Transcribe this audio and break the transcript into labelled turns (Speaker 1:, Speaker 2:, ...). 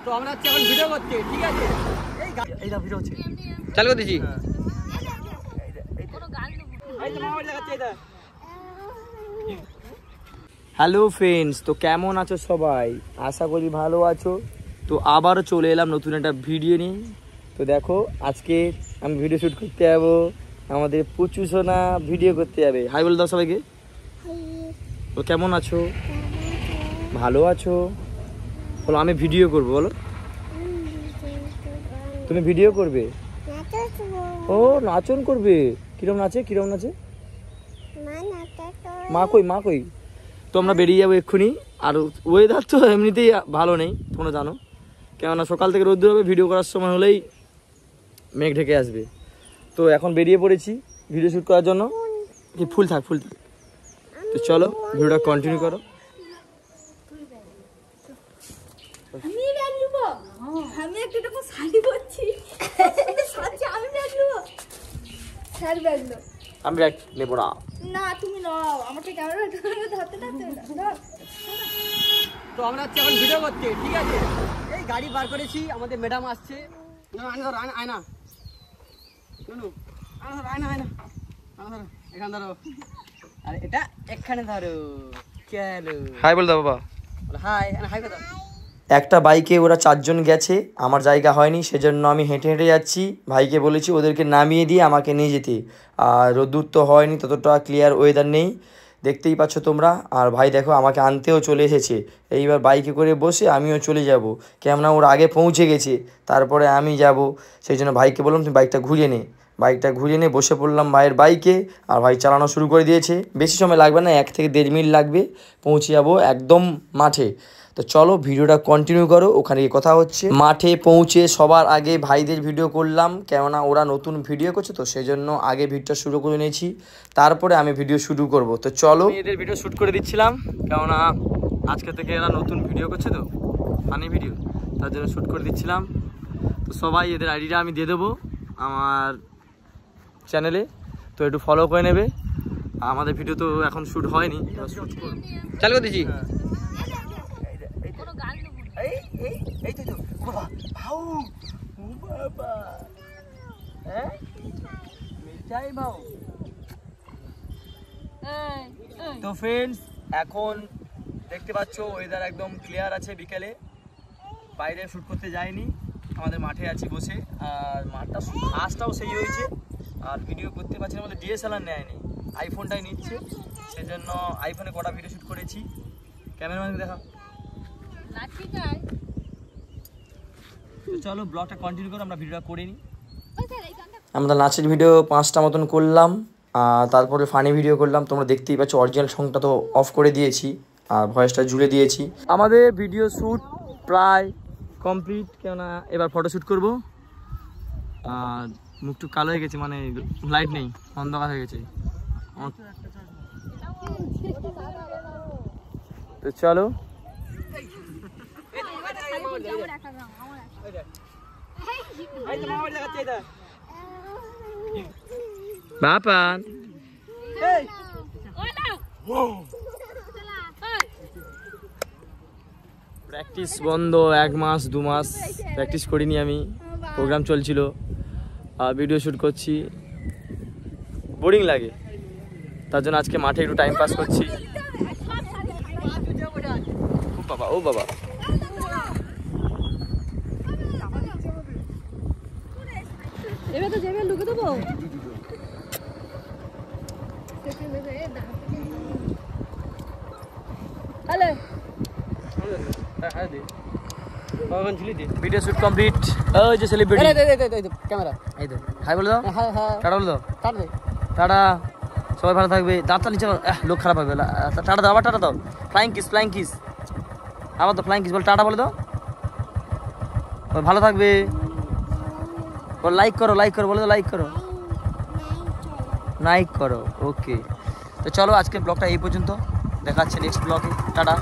Speaker 1: তো আমরা এখন ভিডিও করছি, ঠিক আছে? এই না ভিডিও হচ্ছে,
Speaker 2: চালু করে দিচ্ছি। হ্যালো ফ্রেন্ডস, তো কেমন আছো সবাই? আশা করি ভালো আছো। তো আবারও চলে এলাম নতুন একটা ভিডিও নিয়ে। তো দেখো, আজকে আমি ভিডিও শ্যুট করতে যাবো, আমাদের পুচু সোনা ভিডিও করতে যাবে। হাই বলে দাও সবাইকে। তো কেমন আছো? ভালো আছো? বলো আমি ভিডিও করবো। বলো তুমি ভিডিও করবে? ও নাচন করবে? কিরম নাচে? কিরম নাচে? মা কই, মা কই? তো আমরা বেরিয়ে যাবো এক্ষুনি। আর ওয়েদার তো এমনিতেই ভালো নেই, তোমরা জানো, কেননা সকাল থেকে রোদ্দুর হবে, ভিডিও করার সময় হলেই মেঘ ঢেকে আসবে। তো এখন বেরিয়ে পড়েছি ভিডিও শ্যুট করার জন্য। কি ফুল থাক, ফুল থাক। তো চলো ভিডিওটা কন্টিনিউ করো।
Speaker 3: আমি একটা রকম শাড়ি পরছি,
Speaker 2: আমি ব্যাগ নেবো না।
Speaker 3: না তুমি নাও, আমাকে ক্যামেরা ধরতে না।
Speaker 1: তো আমরা এখন ভিডিও করছি, ঠিক আছে? এই গাড়ি বার করেছি, আমাদের ম্যাডাম আসছে। আয়না এখানে ধরো, আর এটা এখানে ধরো। চলো
Speaker 2: হাই বল দাও বাবা।
Speaker 1: হাই হাই কথা।
Speaker 2: একটা বাইকে ওরা 4 জন গেছে, আমার জায়গা হয়নি, সেজন্য আমি হেঁটে হেঁটে যাচ্ছি। ভাইকে বলেছি ওদেরকে নামিয়ে দিয়ে আমাকে নিয়ে যেতে। আর রোদ্দুর তো হয়নি, ততটা ক্লিয়ার ওয়েদার নেই, দেখতেই পাচ্ছ তোমরা। আর ভাই দেখো আমাকে আনতেও চলে এসেছে। এইবার বাইকে করে বসে আমিও চলে যাব, কেননা ওরা আগে পৌঁছে গেছে, তারপরে আমি যাব। সেই জন্য ভাইকে বললাম তুমি বাইকটা ঘুরিয়ে নে। বাইকটা ঘুরিয়ে নিয়ে বসে পড়লাম ভাইয়ের বাইকে। আর ভাই চালানো শুরু করে দিয়েছে। বেশি সময় লাগবে না, 1 থেকে 1.5 মিনিট লাগবে, পৌঁছে যাবো একদম মাঠে। তো চলো ভিডিওটা কন্টিনিউ করো, ওখানে গিয়ে কথা হচ্ছে। মাঠে পৌঁছে সবার আগে ভাইদের ভিডিও করলাম, কেননা ওরা নতুন ভিডিও করছে, তো সেই জন্য আগে ভিডিওটা শুরু করে নিয়েছি, তারপরে আমি ভিডিও শুরু করব। তো চলো এদের ভিডিও শ্যুট করে দিচ্ছিলাম, কেননা আজকে থেকে এরা নতুন ভিডিও করছে, তো ফানি ভিডিও, তার জন্য শ্যুট করে দিচ্ছিলাম। তো সবাই এদের আইডিটা আমি দিয়ে দেবো আমার চ্যানেলে, তো একটু ফলো করে নেবে। আমাদের ভিডিও তো এখন শ্যুট হয়নি, শ্যুট করব। চালু করে দিচ্ছি। তো ফ্রেন্ডস, এখন দেখতে পাচ্ছ ওয়েদার একদম ক্লিয়ার আছে। বিকেলে বাইরে শ্যুট করতে যাইনি, আমাদের মাঠে আছি বসে। আর মাঠটা ঘাসটাও সেই হয়েছে, আর ভিডিও করতে পারছি না, আমাদের ডিএসএলআর নেয়নি, আইফোনটাই নিচ্ছে। সেজন্য আইফোনে কটা ভিডিও শ্যুট করেছি। ক্যামেরাম্যানকে দেখা। তো চলো ব্লগটা কন্টিনিউ করো, আমরা ভিডিওটা করে নিই। আমরা নাচের ভিডিও 5টা মতন করলাম, আর তারপরে ফানি ভিডিও করলাম। তোমরা দেখতেই পাচ্ছ অরিজিনাল সংটা তো অফ করে দিয়েছি, আর ভয়েসটা জুড়ে দিয়েছি। আমাদের ভিডিও শ্যুট প্রায় কমপ্লিট, কেননা এবার ফটো শ্যুট করবো। আর মুখটু কালো হয়ে গেছে, মানে লাইট নেই, অন্ধকার হয়ে গেছে। তো চলো বাপান প্র্যাকটিস বন্ধ 1 মাস 2 মাস প্র্যাকটিস করিনি আমি, প্রোগ্রাম চলছিল আর ভিডিও শ্যুট করছি, বোরিং লাগে, তার জন্য আজকে মাঠে একটু টাইম পাস করছি। ও বাবা, ও বাবা,
Speaker 3: এবার তো যাবে লুকে দেবো। Hello
Speaker 2: video shoot complete. ওই যে সেলিব্রিটি
Speaker 1: ক্যামেরা,
Speaker 2: এই তো হাই বলে দাও,
Speaker 1: হ্যাঁ হ্যাঁ
Speaker 2: টাটা বলে দাও।
Speaker 1: কাটবে।
Speaker 2: টাটা, সবাই ভালো থাকবে। দাঁতটা নিচে, লোক খারাপ হবে। টাটা দাও, আবার টাটা দাও। ফ্লাইং কিস, ফ্লাইং কিস, আবার তো ফ্লাইং কিস বলে টাটা বলে দাও। ভালো থাকবে। লাইক করো, লাইক করো বলে দাও, লাইক করো, লাইক করো। ওকে, তো চলো আজকের ব্লগটা এই পর্যন্ত, দেখা হচ্ছে নেক্সট ব্লগে। টাটা।